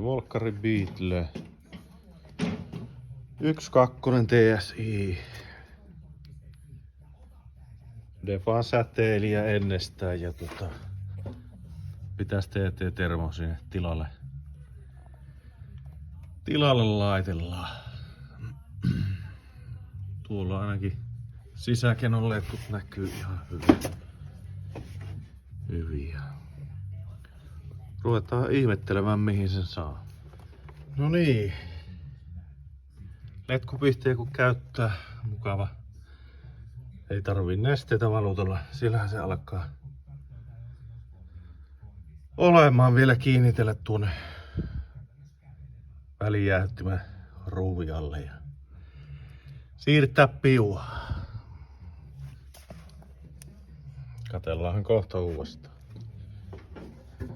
Volkkari Beetle. 1.2 TSI. Defan säteilijä ennestään ja pitäis TT-termo sinne tilalle laitellaan. Tuolla ainakin sisäkenon letkut näkyy ihan hyviä. Ruvetaan ihmettelemään mihin sen saa. No niin. Letkupihteä kun käyttää, mukava. Ei tarvii nesteitä valutella, sillähän se alkaa olemaan vielä kiinnitellä tuonne välijäähdyttimen ruuvi alle ja siirtää piua. Katellaanhan kohta uudestaan.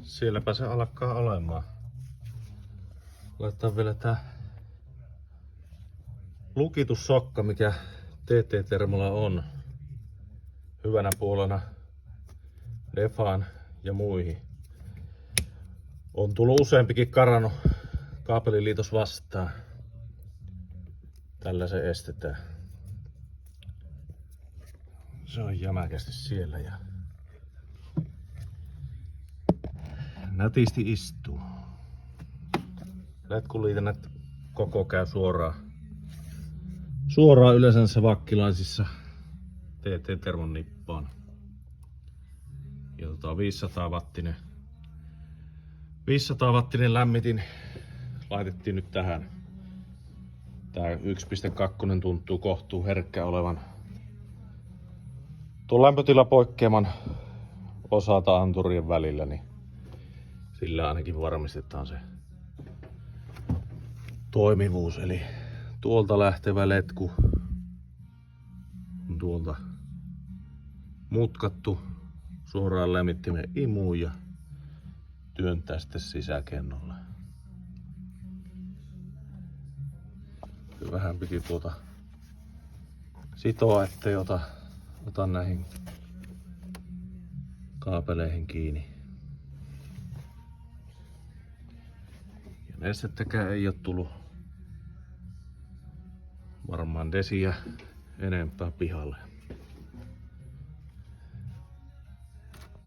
Sielläpä se alkaa olemaan. Laitetaan vielä tää lukitussokka, mikä TT-termolla on hyvänä puolena Defaan ja muihin. On tullut useampikin karannut kaapeliliitos vastaan. Tällä se estetään. Se on jämäkästi siellä ja nätisti istuu. Letkuliitännät koko käy suoraan yleensä vakkilaisissa TT-termon nippaan. Ja 500 wattinen lämmitin laitettiin nyt tähän. Tää 1.2 tuntuu kohtuu herkkä olevan tuon lämpötilapoikkeaman osalta anturien välillä, niin sillä ainakin varmistetaan se toimivuus. Eli tuolta lähtevä letku on tuolta mutkattu suoraan lämmittimen imuun ja työntää sitten sisäkennolle. Vähän piti sitoa, ettei ota näihin kaapeleihin kiinni. Ja nestettäkään ei ole tullut varmaan desiä enempää pihalle.